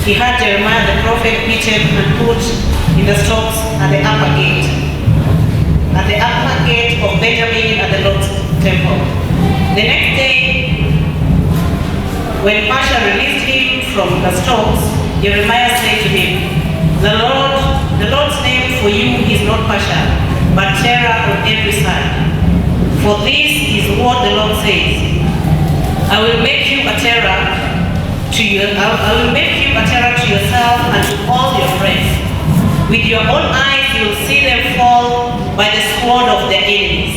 he had Jeremiah the prophet beaten and put in the stocks at the upper gate. At the upper gate of Benjamin at the Lord's temple. The next day, when Pasha released him from the stocks, Jeremiah said to him, The Lord's name for you is not Pasha, but terror on every side. For this is what the Lord says, I will make you a terror to yourself and to all your friends. With your own eyes you will see them fall by the sword of their enemies.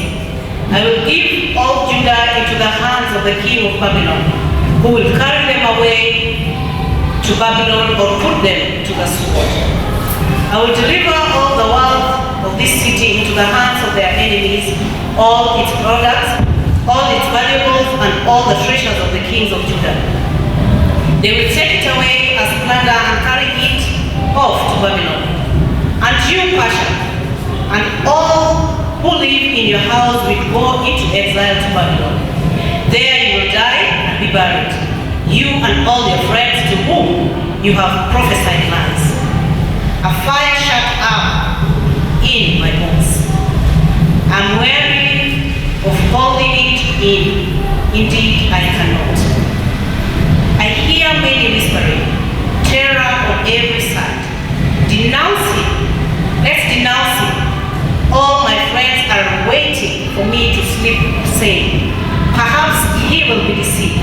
I will give all Judah into the hands of the king of Babylon, who will carry them away to Babylon or put them to the sword. I will deliver all the wealth of this city into the hands of their enemies, all its products, all its valuables, and all the treasures of the kings of Judah. They will take it away as plunder and carry it off to Babylon. And you, Pasha, and all who live in your house will go into exile to Babylon. There you will die and be buried, you and all your friends to whom you have prophesied lies. A fire shut up in my bones. I'm weary of holding it in. Indeed, I cannot. I hear many whispering, terror on every side. Denounce him. Let's denounce him. All my friends are waiting for me to sleep, saying, perhaps he will be deceived.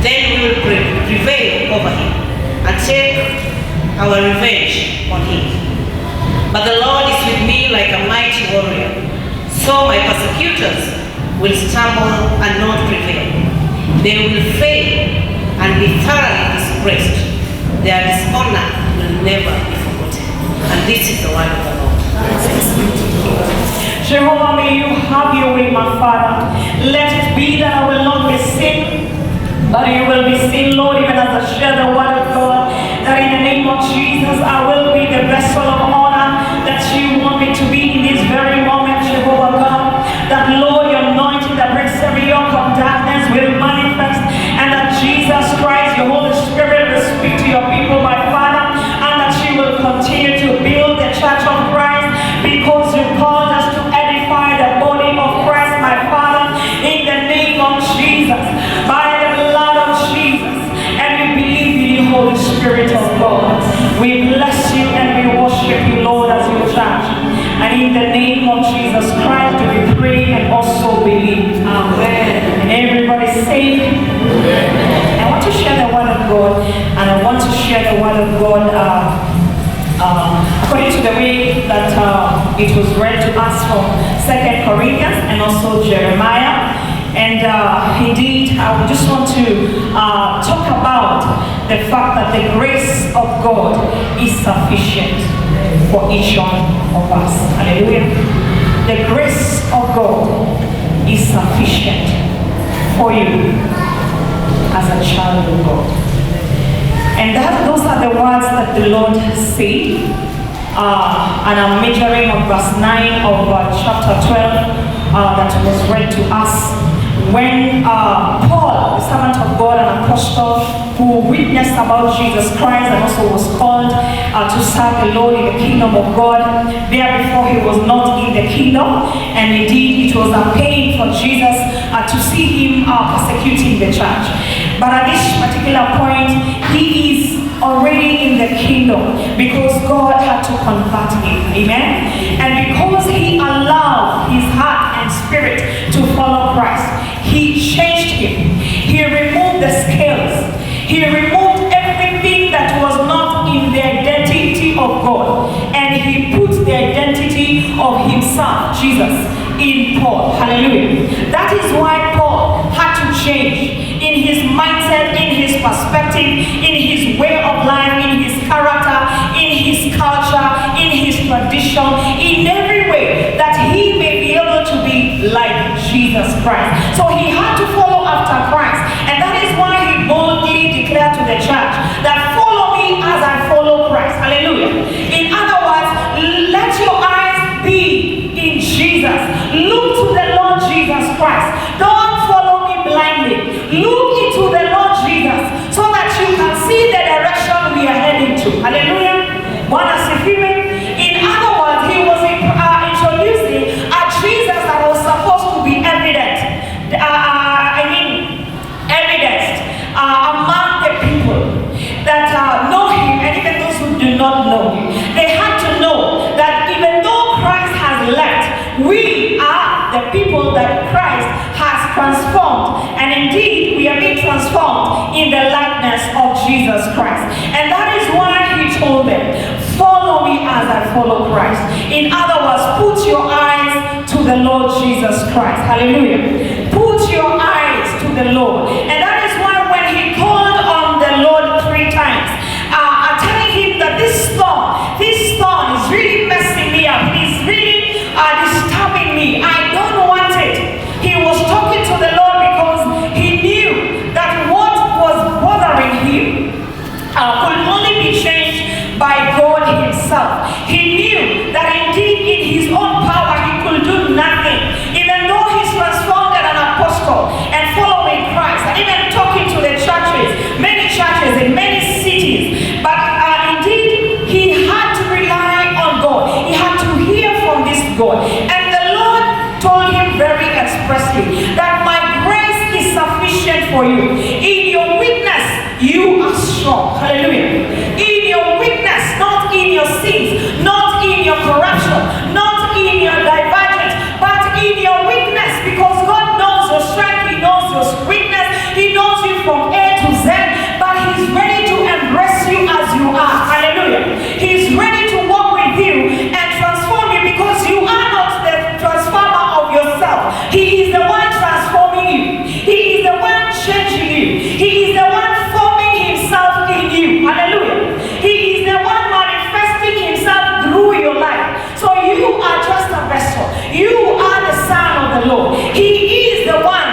Then we will prevail over him and take our revenge on him. But the Lord is with me like a mighty warrior. So my persecutors will stumble and not prevail. They will fail and be thoroughly disgraced. Their dishonor will never be forgotten. And this is the word of the Lord. Jehovah, may you have your way, my Father. Let it be that I will not be seen, but you will be seen, Lord, even as I share the word of God, that in the name of Jesus, I will be the vessel of honor that you want me to be in this very moment, Jehovah God. That, Lord, your anointing that breaks every yoke of darkness will manifest, and that Jesus Christ, your Holy Spirit, will speak to your people, my Father, and that you will continue to build the church of Christ, because you called us to edify the body of Christ, my Father, in the name of Jesus, by the blood of Jesus, and we believe in the Holy Spirit of God. We bless you and we worship you, Lord, as your church. And in the name of Jesus Christ, we pray and also believe. Amen. And everybody say, Amen. I want to share the word of God, and I want to share the word of God according to the way that it was read to us from 2 Corinthians and also Jeremiah. And indeed, I just want to talk about the fact that the grace of God is sufficient for each one of us. Hallelujah. The grace of God is sufficient for you as a child of God. And those are the words that the Lord said. And I'm majoring on verse 9 of chapter 12 that was read to us. When Paul, the servant of God and apostle, who witnessed about Jesus Christ and also was called to serve the Lord in the kingdom of God, there before he was not in the kingdom, and indeed it was a pain for Jesus to see him persecuting the church. But at this particular point, he is already in the kingdom because God had to convert him. Amen? And because he allowed his heart and spirit to follow Christ, he changed him. He removed the scales. He removed everything that was not in the identity of God. And he put the identity of himself, Jesus, in Paul. Hallelujah. That is why Paul had to change in his mindset, in his perspective, in his way of life, in his character, in his culture, in his tradition, in every way that he may be able to be like Jesus Christ. So he had to follow after Christ. And that is why he boldly declared to the church that follow me as I follow Christ. Hallelujah. In other words, let your eyes be in Jesus. Look to the Lord Jesus Christ. Don't follow me blindly. Look into the Lord Jesus so that you can see the direction we Jesus Christ. And that is why he told them, follow me as I follow Christ. In other words, put your eyes to the Lord Jesus Christ. Hallelujah. Put your eyes to the Lord. And that is why when he called on the Lord 3 times, telling him that this thorn is really messing me up. It's really disturbing me. I don't want it. He was talking to the Lord because he knew that what was bothering him could only be changed by God himself. He knew that indeed in his own power he could do nothing. Even though he's transformed as an apostle and following Christ, and even talking to the churches, many churches in many cities, but indeed he had to rely on God. He had to hear from this God. And the Lord told him very expressly that my grace is sufficient for you. In your weakness, you are strong. Hallelujah. In your weakness, not in your sins, not in your corruption, not in your divergence, but in your weakness, because God knows your strength, he knows your weakness, he knows you from A to Z, but he's ready to embrace you as you are. Hallelujah. He's ready to walk with you and transform you, because you are not the transformer of yourself. He is the one transforming you. He is the one changing you. He is the one forming himself in you. Hallelujah. He is the one manifesting himself through your life. So you are just a vessel. You are the son of the Lord. He is the one,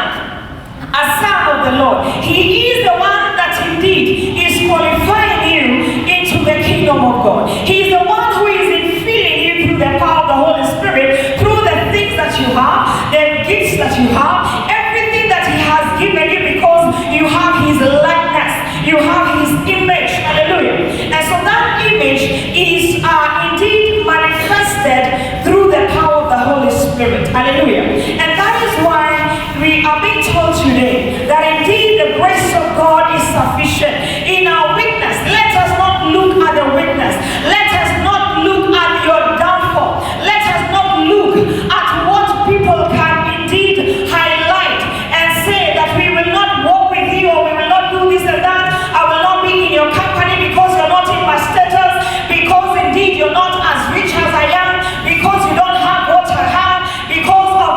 a son of the Lord. He is the one that indeed is qualifying you into the kingdom of God. He is the one who is infilling you through the power of the Holy Spirit, through the things that you have, the gifts that you have, everything that he has given you, because you have his likeness, you have his image. Hallelujah. And so that image is indeed manifested through the power of the Holy Spirit. Hallelujah. And that is why we are being told today that indeed the grace of God is sufficient in our weakness. Let us not look at the weakness. Let us not look at your downfall. Let us not look at what people can indeed highlight and say that we will not walk with you, or we will not do this and that. I will not be in your company because you're not in my status, because indeed you're not as rich as I am, because you don't have what I have, because of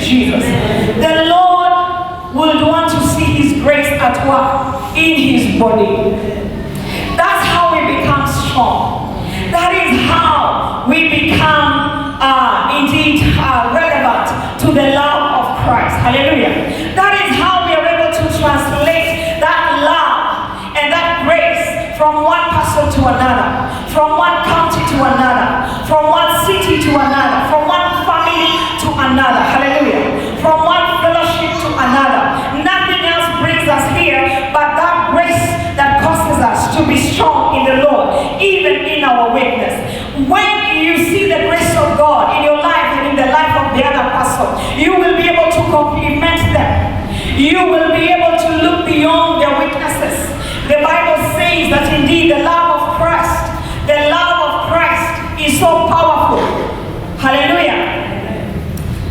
Jesus. The Lord would want to see His grace at work in His body. That's how we become strong. That is how we become indeed relevant to the love of Christ. Hallelujah. That is how we are able to translate that love and that grace from one person to another, from one county to another, from one city to another, from one family to another. Hallelujah. From one fellowship to another. Nothing else brings us here but that grace that causes us to be strong in the Lord, even in our weakness. When you see the grace of God in your life and in the life of the other person, you will be able to complement them. You will be able to look beyond their weaknesses. The Bible says that indeed the love of Christ is so powerful. Hallelujah.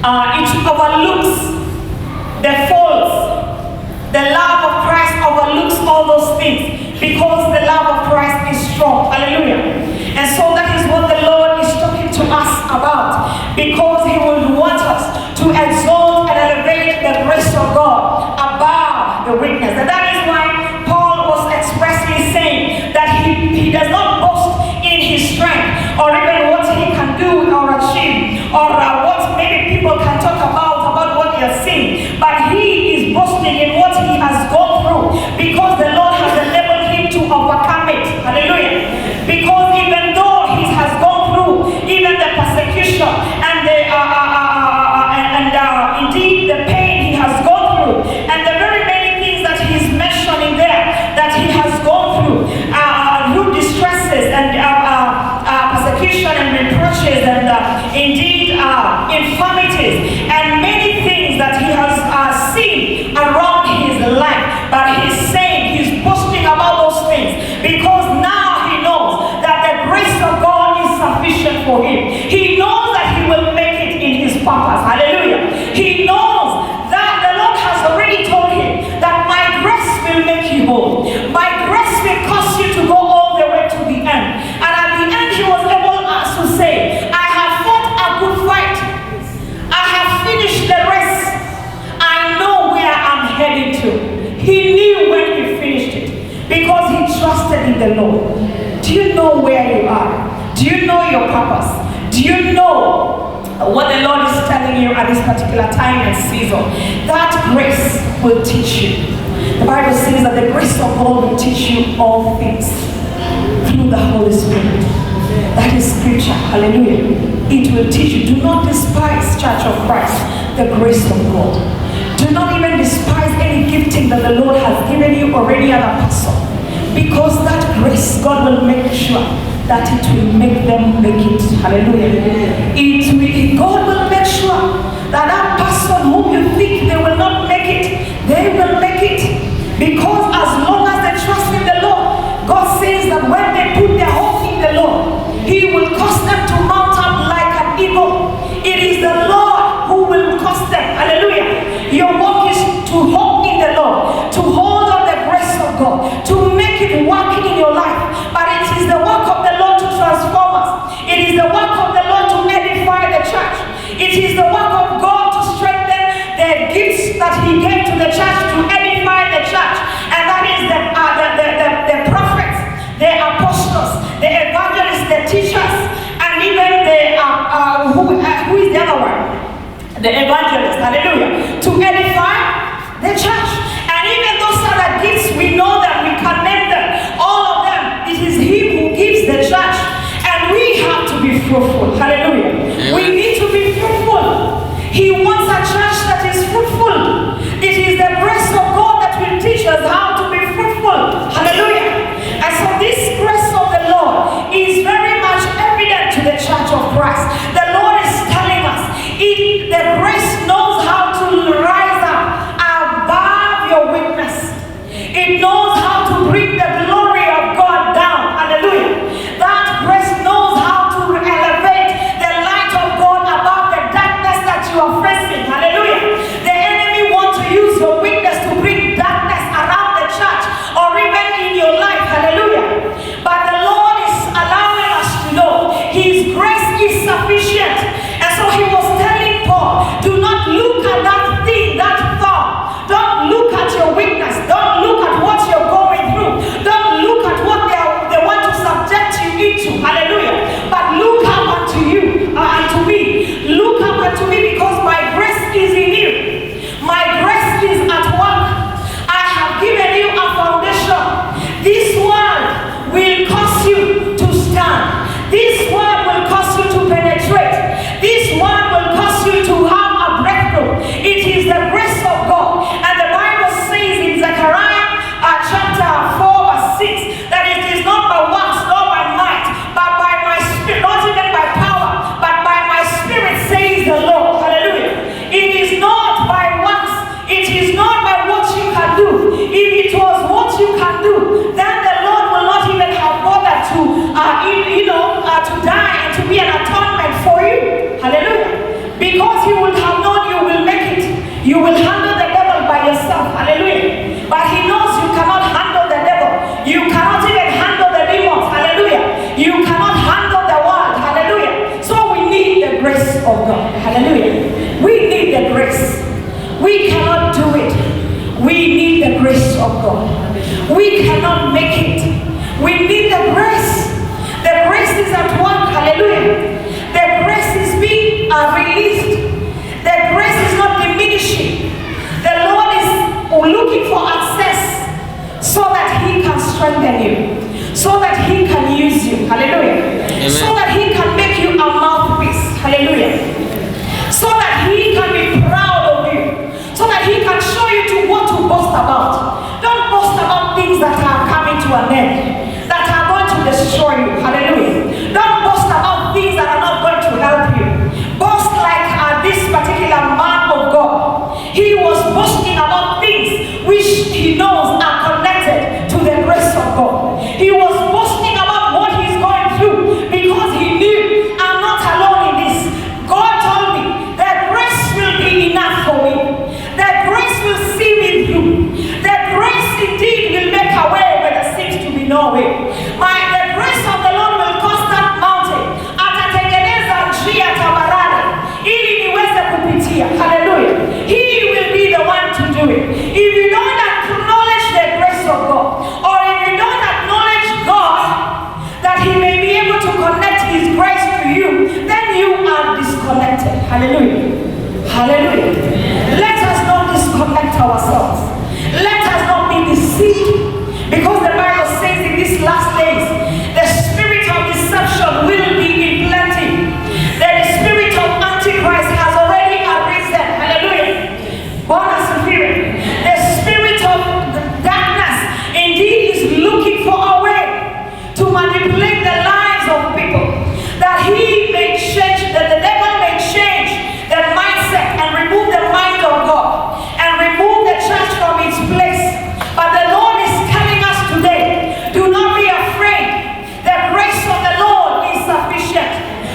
It overlooks the faults. The love of Christ overlooks all those things because the love of Christ is strong. Hallelujah. And so that is what the Lord is talking to us about, because He would want us to exalt and elevate the grace of God above the weakness. And that is why Paul was expressly saying that he does not boast in his strength or even what he can do or achieve or what maybe people can talk about what he has seen, but he is boasting in what he has gone through because the Lord has enabled him to overcome it. Hallelujah. Because even though he has gone through even the persecution and indeed the pain he has gone through and the very many things that he's mentioning there that he has gone through distresses and persecution and reproaches and indeed infirmities and many things that he has seen around his life, but he's saying, he's boasting about those things because now he knows that the grace of God is sufficient for him. He knows that he will make it in his purpose. Hallelujah. He knows that the Lord has already told him that my grace will make you whole. My grace will cause you to go all the way to the end. And at the end he was able to say, I have fought a good fight. I have finished the race. I know where I'm heading to. He knew when he finished it because he trusted in the Lord. Do you know where you are? Do you know your purpose? Do you know what the Lord is telling you at this particular time and season? That grace will teach you. The Bible says that the grace of God will teach you all things through the Holy Spirit. That is scripture. Hallelujah. It will teach you. Do not despise, Church of Christ, the grace of God. Do not even despise any gifting that the Lord has given you or any other person. Because that grace, God will make sure that it will make them make it. Hallelujah. God will make sure that that person whom you think they will not make it, they will make it. Because as long as they trust in the Lord, God says that when they put their hope in the Lord, He will cause them to mount up like an eagle. It is the Lord who will cause them. Hallelujah. Your work is to hope in the Lord, to hold on the grace of God, to make it work in your life. But it is the work of the Lord to transform us. It is the work of the Lord to edify the church. It is the work of God to strengthen the gifts that He gave to the church to edify the church. And that is the prophets, the apostles, the evangelists, the teachers, and even who is the other one? The evangelist. Hallelujah. To edify the church. And even those other gifts, we know that we can name them. All of them, it is Him who gives the church. And we have to be fruitful. Hallelujah. Amen. We need to be fruitful. He wants a church that is fruitful. It is the grace of God that will teach us how to be fruitful. Hallelujah. And so this grace of the Lord is very much evident to the church of Christ. The Lord is telling us, the grace knows how to rise up above your weakness. It knows how to bring the glory of God down. Hallelujah. That grace knows how to elevate the of God. Hallelujah. We need the grace. We cannot do it. We need the grace of God. We cannot make it. We need the grace. The grace is at work. Hallelujah. The grace is being released. The grace is not diminishing. The Lord is looking for access so that He can strengthen you, so that He can use you. Hallelujah. Amen. So that He can make you a mouthpiece. Hallelujah. So that He can be proud of you. So that He can show you to what to boast about. Don't boast about things that are coming to an end, that are going to destroy you. Hallelujah. Don't boast about things that are not going to help you. Boast like this particular man of God. He was boasting about things which he knows are connected to the grace of God. He was boasting about what he's going through because he knew, I'm not alone in this. God told me that grace will be enough for me. That grace will see me through. That grace indeed will make a way where there seems to be no way. The grace of the Lord will cause that mountain. Atatengeneza njia tambarare ili niweze kupitia. Hallelujah. He will be the one to do it. If you don't acknowledge the grace of God, or if you don't acknowledge God that He may be able to connect His grace to you, then you are disconnected. Hallelujah. Hallelujah. Let us not disconnect ourselves. Let us not be deceived, because the Bible says in these last days, the spirit of deception will be in plenty. The spirit of Antichrist has already arisen. Hallelujah. Bonus spirit. The spirit of darkness indeed is looking for a way to manipulate the lives of people, that he may change, that the devil may change the mindset and remove the mind of God and remove the church from its place. But the Lord is telling us today, do not be afraid. The grace of the Lord is sufficient.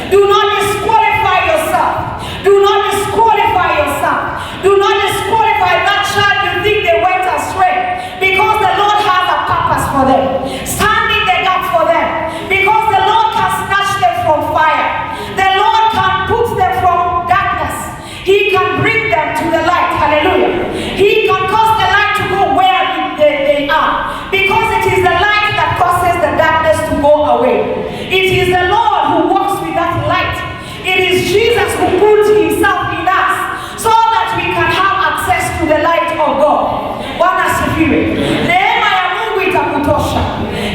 Do not disqualify yourself. Do not disqualify yourself. Do not disqualify that child you think they went astray, because the Lord has a purpose for them. Stand in the gap for them, because the Lord can snatch them from fire. The Lord can put them from darkness. He can bring them to the light. Hallelujah. He can cause the light to go where they are, because it is the light that causes the darkness to go away. It is the Lord who walks with that light. It is Jesus who puts Himself in us so that we can have access to the light of God. Bwana asifiwe. Neema ya Mungu itakutosha.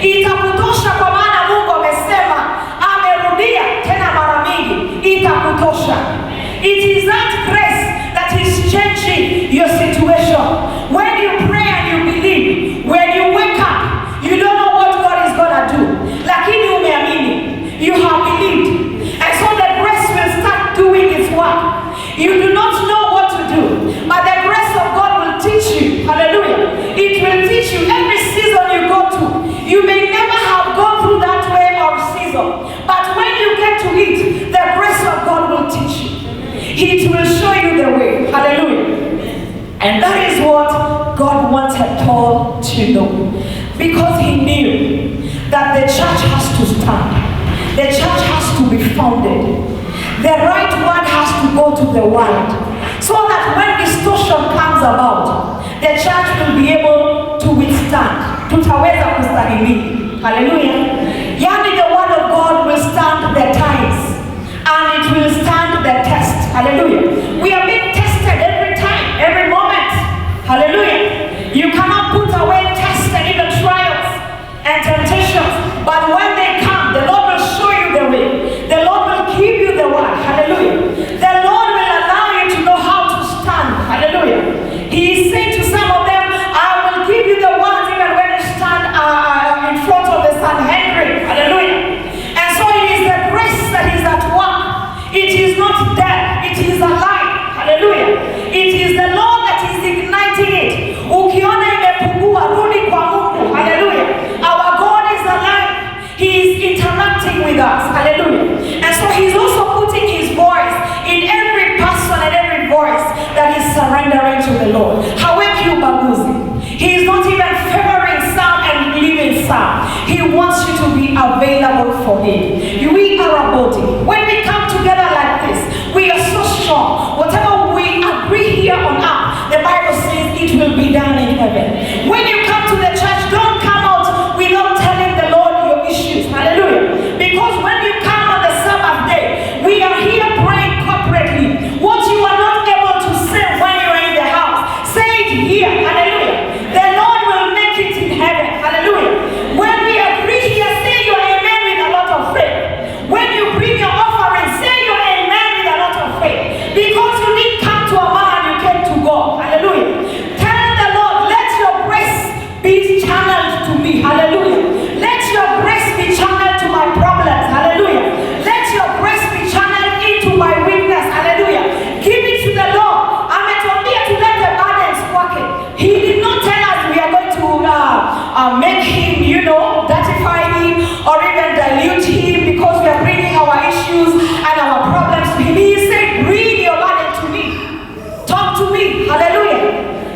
Itakutosha kwa maana Mungu amesema, amerudia tena mara mingi, itakutosha. It is that grace that is changing your situation. When you pray and you believe, when you wake up, you don't know what God is going to do. Lakini umeamini. You have believed. And so the grace will start doing its work. You do not know what to do, but the grace of God will teach you. Hallelujah. It will teach you every season you go to. You may never have gone through that way of season, but when you get to it, the grace of God will teach you. It will show you the way. Hallelujah. And that is what God wanted Paul to know, because he knew that the church has to stand. The church has to be founded. The right word has to go to the world, so that when distortion comes about, the church will be able to withstand. Tutaweza kustahimili. Hallelujah. Yani the word of God will stand the times, and it will stand the test. Hallelujah. We are being tested every time, every moment. Hallelujah. You cannot put away tests and even trials and temptations, but when they come, the Lord will show you the way. The Lord will give you the word. Hallelujah. The Lord will allow you to know how to stand. Hallelujah. He is saying to some of them, I will give you the words even when you stand in front of the Sanhedrin. Hallelujah. And so it is the grace that is at work. It is not dead. It is alive.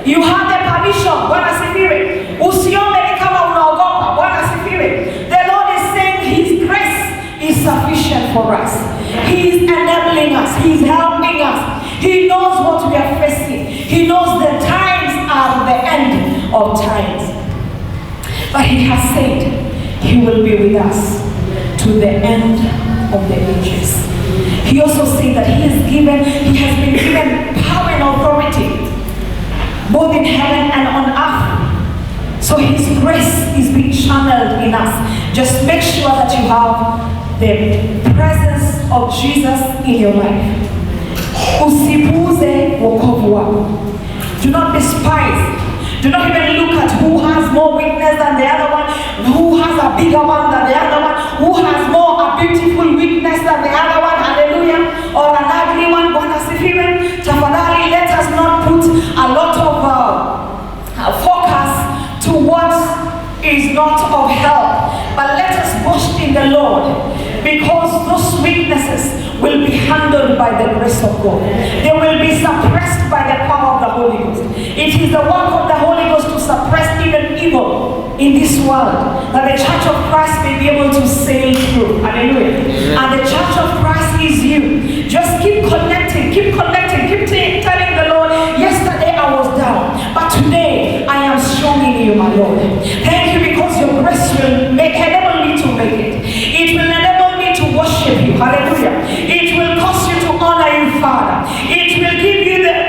You have the permission. Bwana asifiwe. Usiombe ni kama unaogopa. Bwana asifiwe. The Lord is saying His grace is sufficient for us. He is enabling us. He is helping us. He knows what we are facing. He knows the times are the end of times. But He has said He will be with us to the end of the ages. He also said that He has been given power and authority both in heaven and on earth. So His grace is being channeled in us. Just make sure that you have the presence of Jesus in your life. Usipuuze wokovu wako. Do not despise. Do not even look at who has more weakness than the other one, who has a bigger one than the other one, who has more a beautiful weakness than the other one, hallelujah, or an ugly one. Bwana asifiwe. Tafadhali, let us not put a lot of focus to what is not of help, but let us boast in the Lord, because those weaknesses will be handled by the grace of God. They will be suppressed by the power of the Holy Ghost. It is the work of the Holy Ghost to suppress even evil in this world, that the Church of Christ may be able to sail through. Hallelujah. Yeah. And the Church of Christ is you. Just keep connecting, keep telling the Lord, yesterday I was down, but today I am strong in you, my Lord. Thank you, because your grace will enable me to make it. It will enable me to worship you. Hallelujah. It will cause you to honor you, Father. It will give you the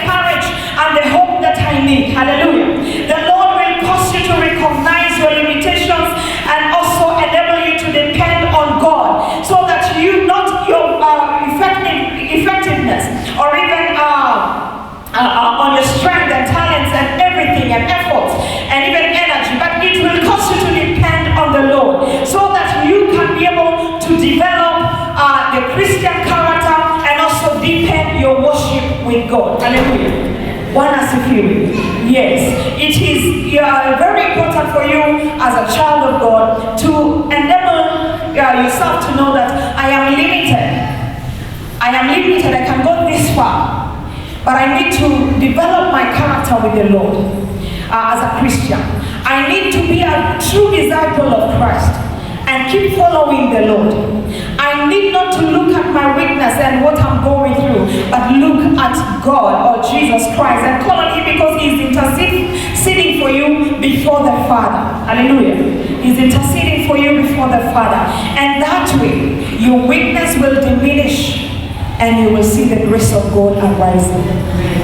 courage and the hope that I need. Hallelujah. The Lord will cause you to recognize your limitations and also enable you to depend on God, so that you not your effectiveness or even on your strength and talents and everything and efforts and even energy, but it will cause you to depend on the Lord, so that you can be able to develop the Christian character and also deepen your worship with God. Hallelujah. Bwana asifiwe. Yes, it is very important for you as a child of God to enable yourself to know that I am limited. I am limited. I can go this far, but I need to develop my character with the Lord as a Christian. I need to be a true disciple of Christ and keep following the Lord. I need not to look at my weakness and what I'm going through, but look at God or Jesus Christ and call on Him, because He is interceding for you before the Father. Hallelujah. He's interceding for you before the Father. And that way, your weakness will diminish and you will see the grace of God arising.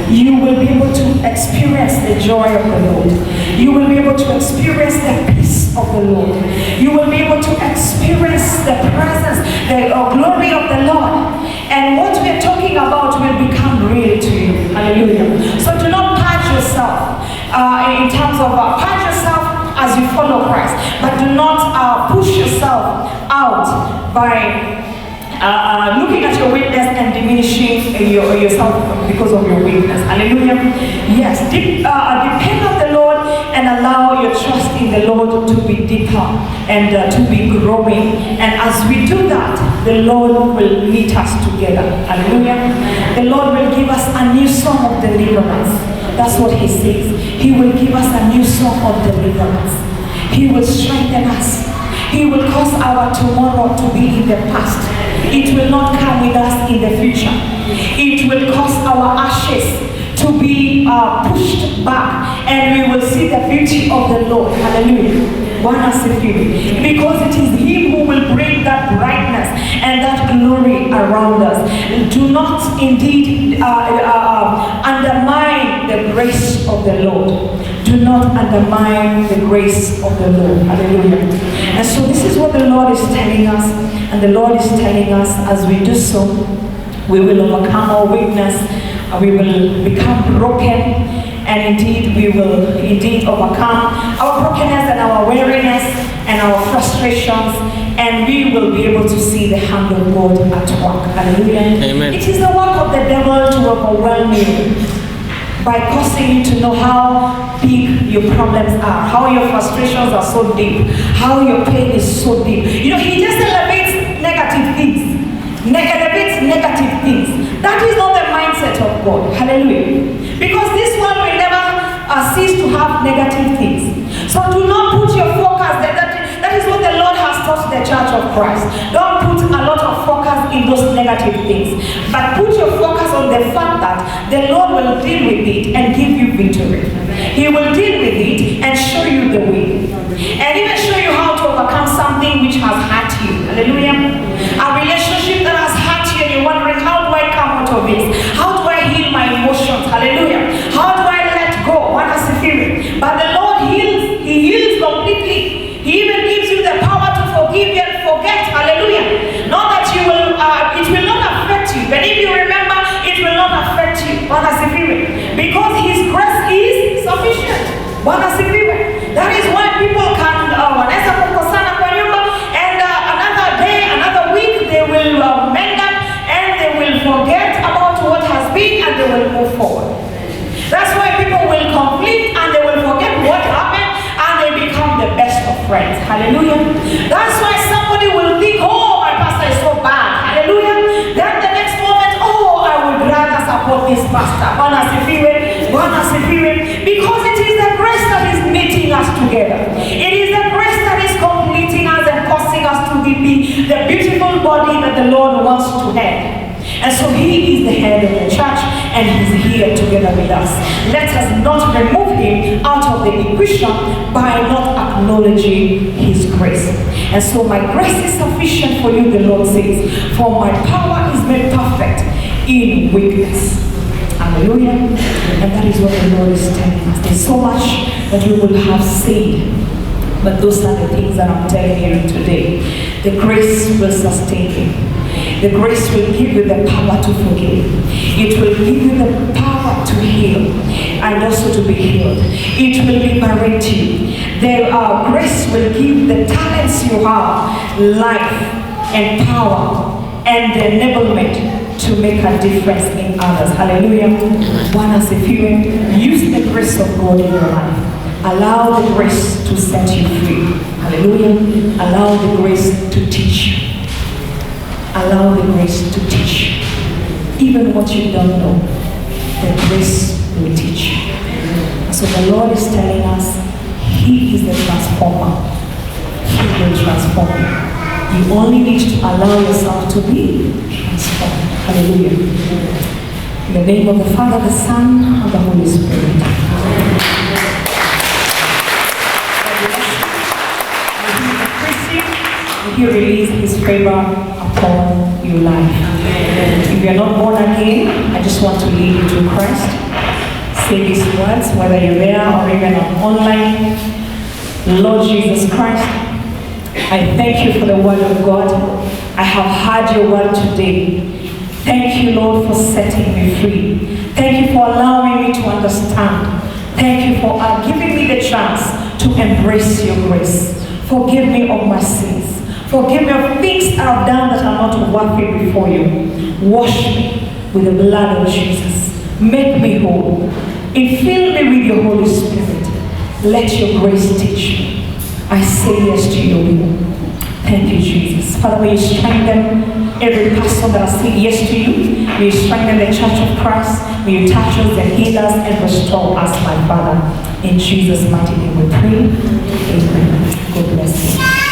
You will be able to experience the joy of the Lord. You will be able to experience the peace of the Lord. You will be able to experience the presence, the glory of the Lord. And what we are talking about will become real to you. Hallelujah. So do not purge yourself in terms of purge yourself as you follow Christ, but do not push yourself out by looking at your weakness and diminishing yourself because of your weakness. Hallelujah. Yes, depend on the Lord and allow your trust in the Lord to be deeper and to be growing. And as we do that, the Lord will meet us together. Hallelujah. The Lord will give us a new song of deliverance. That's what He says. He will give us a new song of deliverance. He will strengthen us. He will cause our tomorrow to be in the past. It will not come with us in the future. It will cause our ashes to be pushed back, and we will see the beauty of the Lord. Hallelujah. Bwana asifiwe. Because it is Him who will bring that brightness and that glory around us. Do not indeed undermine the grace of the Lord. Do not undermine the grace of the Lord. Hallelujah. And so this is what the Lord is telling us. And the Lord is telling us, as we do so, we will overcome our weakness. We will become broken. And indeed, we will indeed overcome our brokenness and our weariness and our frustrations. And we will be able to see the hand of God at work. Hallelujah. Amen. It is the work of the devil to overwhelm you by causing you to know how big your problems are, how your frustrations are so deep, how your pain is so deep. You know, he just elevates negative things. Elevates negative things. That is not the mindset of God. Hallelujah. Because this one have negative things. So do not put your focus, that is what the Lord has taught the church of Christ. Don't put a lot of focus in those negative things, but put your focus on the fact that the Lord will deal with it and give you victory. He will deal with it and show you the way, and even show you how to overcome something which has hurt you. Hallelujah. A relationship that has hurt you and you're wondering, how do I come out of this? How do I heal my emotions? Hallelujah. How do I let go? What is the feeling? But the Lord heals. He heals completely. He even gives you the power to forgive and forget. Hallelujah. Not that you will, it will not affect you. But if you remember, it will not affect you. What is the feeling? Because His grace is sufficient. What is the feeling? That is why people can, wanaweza kukosana kwa nyumba, and another day, another week, they will mend up and they will forget about what has been and they will move forward. That's why people will conflict and they will forget what happened and they become the best of friends. Hallelujah. That's why somebody will think, oh, my pastor is so bad. Hallelujah. Then the next moment, oh, I would rather support this pastor. Because it is the grace that is knitting us together. It is the grace that is completing us and causing us to be the beautiful body that the Lord wants to have. And so He is the head of the church and He's here together with us. Let us not remove Him out of the equation by not acknowledging His grace. And so my grace is sufficient for you, the Lord says, for my power is made perfect in weakness. Hallelujah. And that is what the Lord is telling us. There's so much that we will have said, but those are the things that I'm telling you today. The grace will sustain you. The grace will give you the power to forgive. It will give you the power to heal and also to be healed. It will liberate you. The grace will give the talents you have, life and power and the enablement to make a difference in others. Hallelujah. One as if you use the grace of God in your life. Allow the grace to set you free. Hallelujah. Allow the grace to teach you. Allow the grace to teach you. Even what you don't know, the grace will teach you. So the Lord is telling us, He is the transformer. He will transform you. You only need to allow yourself to be transformed. Hallelujah. In the name of the Father, the Son, and the Holy Spirit. He release His favor upon your life. If you are not born again, I just want to lead you to Christ. Say these words, whether you're there or even online. Lord Jesus Christ, I thank you for the word of God. I have heard your word today. Thank you, Lord, for setting me free. Thank you for allowing me to understand. Thank you for giving me the chance to embrace your grace. Forgive me of my sins. Forgive me of things I have done that are not worthy before you. Wash me with the blood of Jesus. Make me whole. Infill me with your Holy Spirit. Let your grace teach me. I say yes to your will. Thank you, Jesus. Father, may you strengthen every person that has said yes to you. May you strengthen the church of Christ. May you touch us and heal us and restore us, my Father. In Jesus' mighty name we pray. Amen. God bless you.